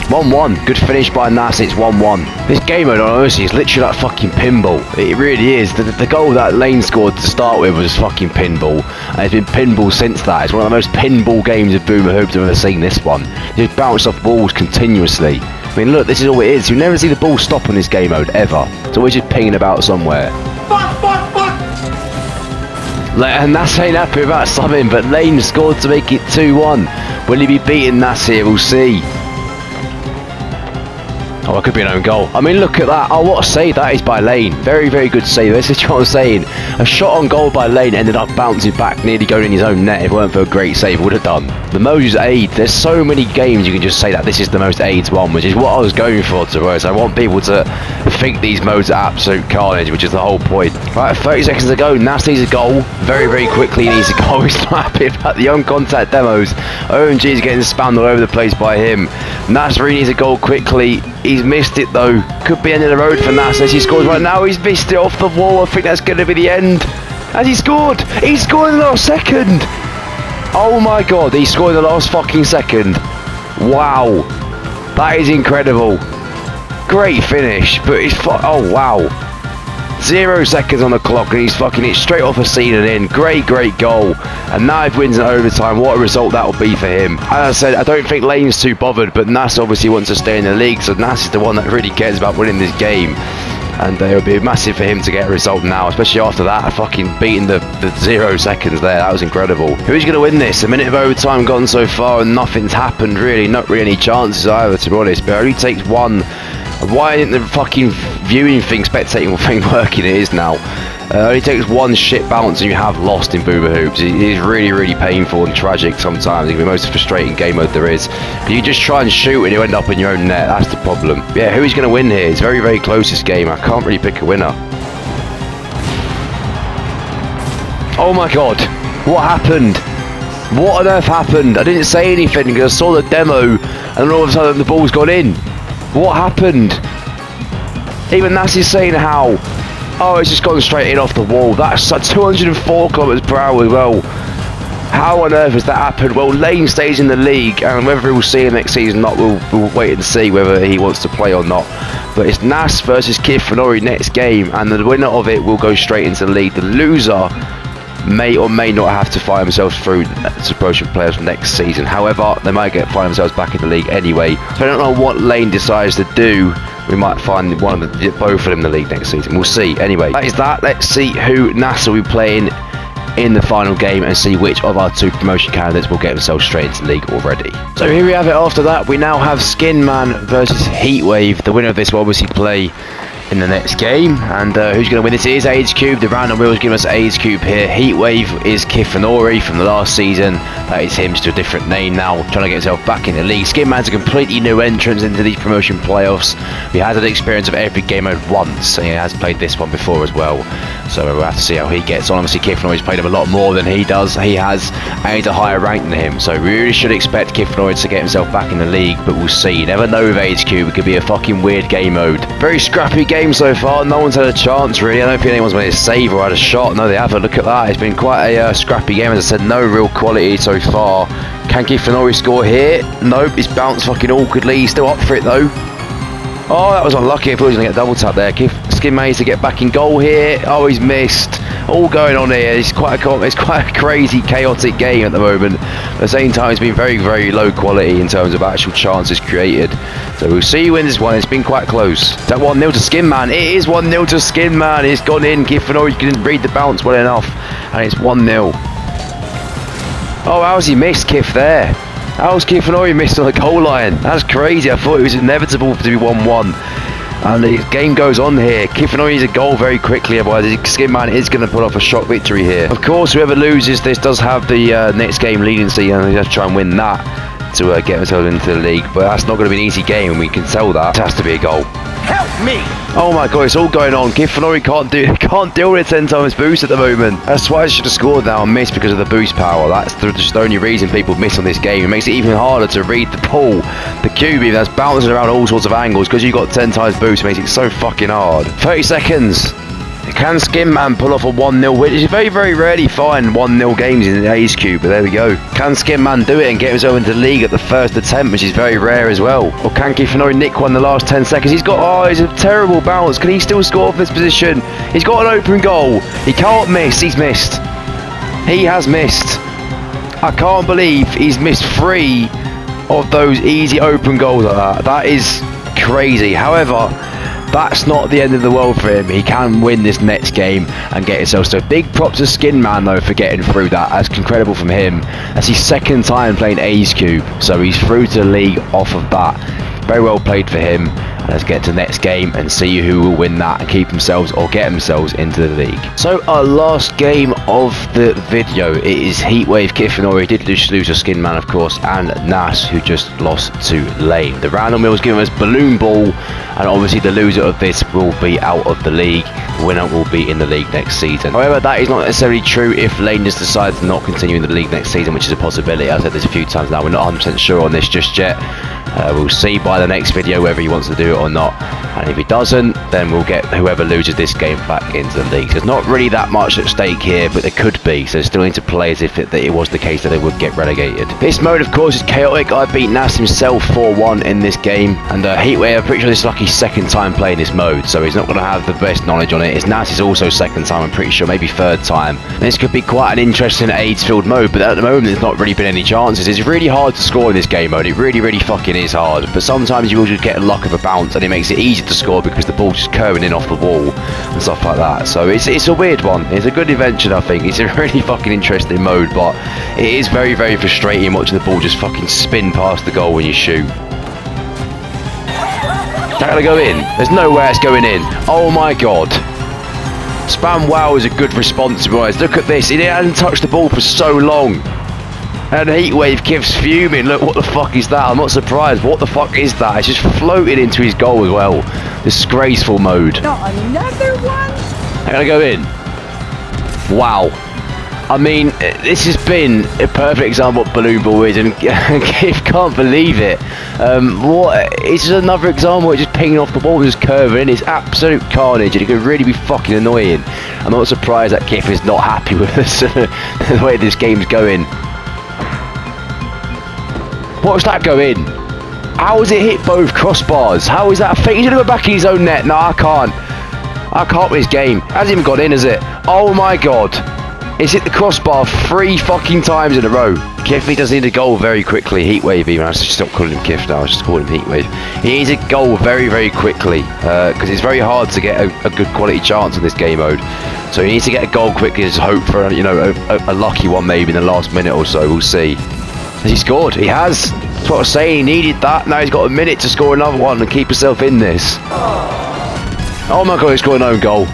1-1. Good finish by Nas. It's 1-1. This game mode, honestly, is literally like fucking pinball. It really is. The goal that Lane scored to start with was fucking pinball. And it's been pinball since that. It's one of the most pinball games of Boomer Hoops I've ever seen, this one. You just bounce off balls continuously. I mean, look, this is all it is. You never see the ball stop on this game mode, ever. It's always just pinging about somewhere. And Nas ain't happy about something, but Lane scored to make it 2-1. Will he be beating Nas here? We'll see. Oh, it could be an own goal. I mean, look at that. Oh, what a save that is by Lane. Very good save. This is what I'm saying. A shot on goal by Lane ended up bouncing back, nearly going in his own net. If it weren't for a great save, would have done. The most AIDS. There's so many games you can just say that this is the most AIDS one, which is what I was going for, to be honest. I want people to think these modes are absolute carnage, which is the whole point. Right, 30 seconds to go. Nas needs a goal. Very quickly he needs a goal. He's not happy about the on-contact demos. OMG is getting spammed all over the place by him. Nas really needs a goal quickly. He's missed it though. Could be end of the road for Nas as he scores right now. He's missed it off the wall. I think that's going to be the end. Has he scored? He scored in the last second. Oh my god, he scored in the last fucking second. Wow. That is incredible. Great finish, but it's oh wow. 0 seconds on the clock, and he's fucking it straight off a seat and in. Great goal. And now if wins in overtime, what a result that will be for him. As I said, I don't think Lane's too bothered, but Nas obviously wants to stay in the league, so Nas is the one that really cares about winning this game. And it would be massive for him to get a result now, especially after that fucking beating the 0 seconds there. That was incredible. Who's going to win this? A minute of overtime gone so far and nothing's happened really. Not really any chances either, to be honest. But it only takes one. Why isn't the fucking viewing thing, spectating thing working? It is now. It only takes one shit bounce and you have lost in Booba Hoops. It is really painful and tragic sometimes. It can be the most frustrating game mode there is. But you just try and shoot and you end up in your own net. That's the problem. Yeah, who's going to win here? It's very close, this game. I can't really pick a winner. Oh my god. What happened? What on earth happened? I didn't say anything because I saw the demo and then all of a sudden the ball's gone in. What happened? Even Nassi's saying how. Oh, it's just gone straight in off the wall. That's 204 kilometers per hour as well. How on earth has that happened? Well, Lane stays in the league, and whether we'll see him next season or not, we'll wait and see whether he wants to play or not. But it's Nas versus Kid Fenori next game, and the winner of it will go straight into the league. The loser may or may not have to find themselves through to promotion players next season. However, they might find themselves back in the league anyway. So I don't know what Lane decides to do. We might find both of them in the league next season. We'll see. Anyway, that is that. Let's see who NASA will be playing in the final game and see which of our two promotion candidates will get themselves straight into the league already. So here we have it. After that, we now have Skinman versus Heatwave. The winner of this will obviously play in the next game, and who's going to win this? It is AIDS Cube. The random wheels give us AIDS Cube here. Heatwave is Kifanori from the last season. That is him, just a different name now, trying to get himself back in the league. Skinman's a completely new entrance into these promotion playoffs. He has an experience of every game mode once, and he has played this one before as well, so we'll have to see how he gets on. Obviously Kifanori's played him a lot more than he does. He has a higher rank than him, so we really should expect Kifanori to get himself back in the league, but we'll see. You never know with AIDS Cube. It could be a fucking weird game mode. Very scrappy game so far. No one's had a chance really. I don't think anyone's made a save or had a shot. No, they haven't. Look at that. It's been quite a scrappy game. As I said, no real quality so far. Can Kifanori score here? Nope. He's bounced fucking awkwardly. He's still up for it though. Oh, that was unlucky. I thought he was going to get a double tap there. Skin managed to get back in goal here. Oh, he's missed. All going on here. It's quite a crazy, chaotic game at the moment. At the same time, it's been very low quality in terms of actual chances created. So we'll see who wins this one. It's been quite close. Is that 1-0 to Skinman? It is 1-0 to Skinman. It's gone in. Kifanori didn't read the bounce well enough, and it's 1-0. Oh, how's he missed Kif there? How's Kifanori missed on the goal line? That's crazy. I thought it was inevitable to be 1-1. And the game goes on here. Kifanori needs a goal very quickly, otherwise Skinman is going to pull off a shock victory here. Of course, whoever loses this does have the next game leading season, and they have to try and win that to get themselves into the league. But that's not going to be an easy game, and we can tell that. It has to be a goal. Help me! Oh my god, it's all going on. Kifanori can't deal with 10 times boost at the moment. That's why I should have scored now and missed because of the boost power. That's just the only reason people miss on this game. It makes it even harder to read the pull. The QB that's bouncing around all sorts of angles because you've got 10 times boost. It makes it so fucking hard. 30 seconds. Can Skinman pull off a 1-0 win? You very rarely find 1-0 games in the Ace Cube, but there we go. Can Skinman do it and get himself into the league at the first attempt, which is very rare as well? Or can Kifanori nick one in the last 10 seconds? He's got, it's a terrible bounce. Can he still score from this position? He's got an open goal. He can't miss. He's missed. He has missed. I can't believe he's missed 3 of those easy open goals like that. That is crazy. However, that's not the end of the world for him. He can win this next game and get himself. So big props to Skinman though for getting through that. That's incredible from him. That's his second time playing Ace Cube, so he's through to the league off of that. Very well played for him. Let's get to the next game and see who will win that and keep themselves or get themselves into the league. So our last game of the video, it is Heatwave Kifanori, did lose to Skinman of course, and Nas, who just lost to Lane. The random wheel was given us Balloon Ball, and obviously the loser of this will be out of the league. The winner will be in the league next season. However, that is not necessarily true if Lane just decides to not continue in the league next season, which is a possibility. I've said this a few times now, we're not 100% sure on this just yet. We'll see by the next video whether he wants to do it or not, and if he doesn't, then we'll get whoever loses this game back into the league. There's not really that much at stake here, but there could be, so still need to play as if it was the case that they would get relegated. This mode, of course, is chaotic. I beat Nas himself 4-1 in this game, and Heatwave, I'm pretty sure this is like his second time playing this mode, so he's not going to have the best knowledge on it. It's Nas' also second time, I'm pretty sure, maybe third time. This could be quite an interesting AIDS-filled mode, but at the moment there's not really been any chances. It's really hard to score in this game mode. It really, really fucking is hard, but sometimes you will just get a luck of a bounce, and it makes it easy to score because the ball's just curving in off the wall and stuff like that. So it's a weird one. It's a good invention, I think. It's a really fucking interesting mode, but it is very, very frustrating watching the ball just fucking spin past the goal when you shoot. Is that gonna go in? There's no way it's going in. Oh my god. Spam wow is a good response, guys. Look at this. He hadn't touched the ball for so long. And Heatwave Kiv's fuming. Look, what the fuck is that? I'm not surprised. What the fuck is that? It's just floated into his goal as well. Disgraceful mode. Not another one? I'm gonna go in. Wow. I mean, this has been a perfect example of what Balloon Ball is, and Kiv can't believe it. It's just another example of just pinging off the ball and just curving in. It's absolute carnage, and it could really be fucking annoying. I'm not surprised that Kiv is not happy with this, the way this game's going. Watch that go in. How has it hit both crossbars? How is that? I think he's gonna go back in his own net. No, I can't. I can't win this game. Hasn't even got in, has it? Oh my god. It's hit the crossbar 3 fucking times in a row. Kif does need a goal very quickly. Heatwave even. I should stop calling him Kif now. I just call him Heatwave. He needs a goal very, very quickly because it's very hard to get a good quality chance in this game mode. So he needs to get a goal quickly. Just hope for a lucky one maybe in the last minute or so. We'll see. Has he scored? He has. That's what I was saying. He needed that. Now he's got a minute to score another one and keep himself in this. Oh my god, he scored an own goal.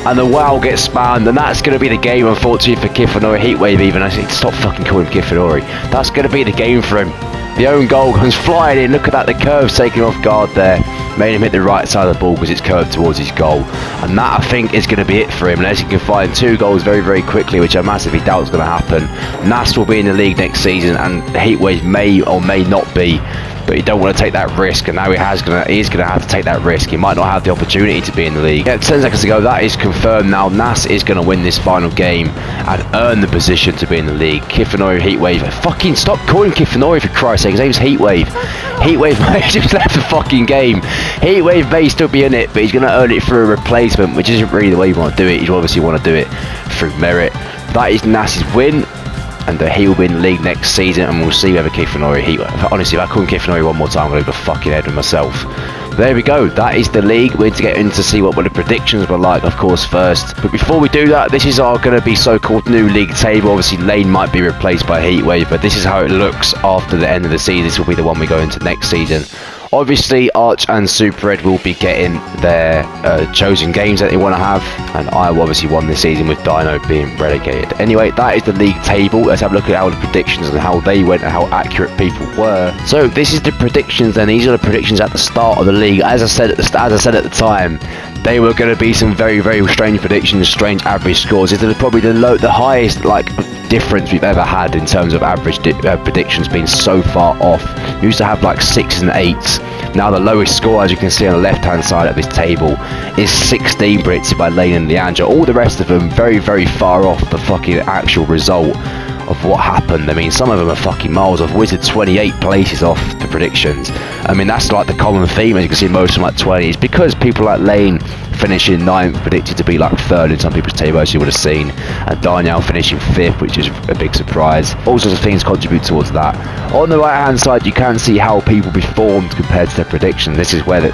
And the wow gets spammed, and that's going to be the game, unfortunately, for Kifanori. Heatwave even. I need to stop fucking calling him Kifanori. That's going to be the game for him. The own goal comes flying in. Look at that, the curve's taking him off guard there. Made him hit the right side of the ball because it's curved towards his goal. And that, I think, is going to be it for him. Unless he can find 2 goals very, very quickly, which I massively doubt is going to happen. Nas will be in the league next season, and Heatwave may or may not be. But you don't want to take that risk, and now he is going to have to take that risk. He might not have the opportunity to be in the league. Yeah, 10 seconds ago, that is confirmed now. Nas is going to win this final game and earn the position to be in the league. Kifanori, Heatwave. Fucking stop calling Kifanori, for Christ's sake. His name's Heatwave. Heatwave may just left the fucking game. Heatwave may still be in it, but he's going to earn it through a replacement, which isn't really the way you want to do it. You obviously want to do it through merit. That is Nas's win. And he will be in the league next season, and we'll see whether Kifanori honestly, if I call him Kifanori one more time, I'm going to go fucking head with myself. But there we go. That is the league. We need to get in to see what the predictions were like, of course, first. But before we do that, this is our going to be so-called new league table. Obviously, Lane might be replaced by Heatwave, but this is how it looks after the end of the season. This will be the one we go into next season. Obviously, Arch and Super Red will be getting their chosen games that they want to have, and I will obviously won this season with Dino being relegated. Anyway, that is the league table. Let's have a look at how the predictions and how they went and how accurate people were. So this is the predictions, and these are the predictions at the start of the league. As I said at the time, they were going to be some very, very strange predictions, strange average scores. This is probably the highest difference we've ever had in terms of average predictions being so far off. We used to have like 6s and 8s. Now the lowest score, as you can see on the left hand side of this table, is 16 predicted by Lane and Leandra. All the rest of them very, very far off the fucking actual result of what happened. I mean, some of them are fucking miles off. Wizard 28 places off the predictions. I mean, that's like the common theme, as you can see, most of them like 20. It's because people like Lane finishing 9th predicted to be like 3rd in some people's table, as you would have seen, and Danielle finishing 5th, which is a big surprise. All sorts of things contribute towards that. On the right hand side, you can see how people performed compared to their predictions. This is where the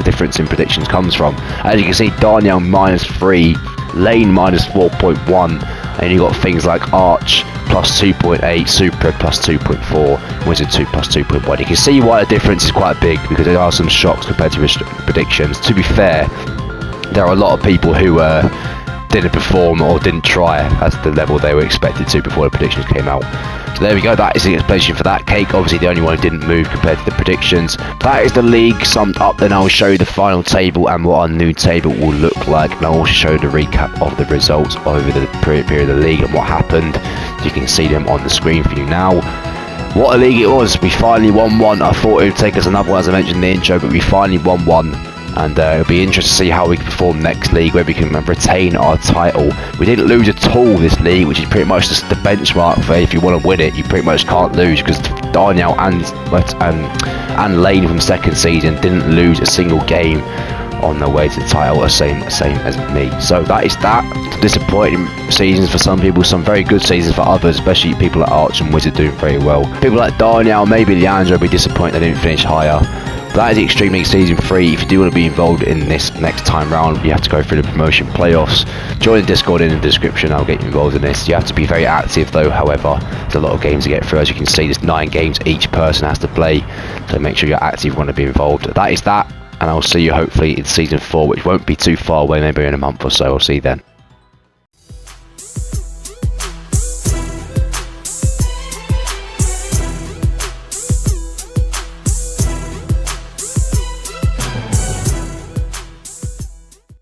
difference in predictions comes from. As you can see, Danielle -3, Lane -4.1, and you got things like Arch +2.8, Super +2.4, Wizard 2 +2.1. You can see why the difference is quite big, because there are some shocks compared to predictions. To be fair, there are a lot of people who didn't perform or didn't try at the level they were expected to before the predictions came out. So there we go, that is the explanation for that. Cake, obviously the only one who didn't move compared to the predictions. That is the league summed up. Then I'll show you the final table and what our new table will look like, and I'll also show you the recap of the results over the period of the league and what happened. You can see them on the screen for you now. What a league it was. We finally won one. I thought it would take us another one, as I mentioned in the intro, but we finally won one. And it'll be interesting to see how we perform next league, whether we can retain our title. We didn't lose at all this league, which is pretty much just the benchmark for if you want to win it. You pretty much can't lose, because Darnell and Lane from second season didn't lose a single game on their way to the title, the same as me. So that is that. Disappointing seasons for some people, some very good seasons for others, especially people like Arch and Wizard doing very well. People like Darnell, maybe Leandro, will be disappointed they didn't finish higher. But that is the Extreme League Season 3. If you do want to be involved in this next time round, you have to go through the promotion playoffs. Join the Discord in the description, I'll get you involved in this. You have to be very active though, however. There's a lot of games to get through. As you can see, there's 9 games each person has to play. So make sure you're active if you want to be involved. That is that. And I'll see you hopefully in Season 4, which won't be too far away, maybe in a month or so. I'll see you then.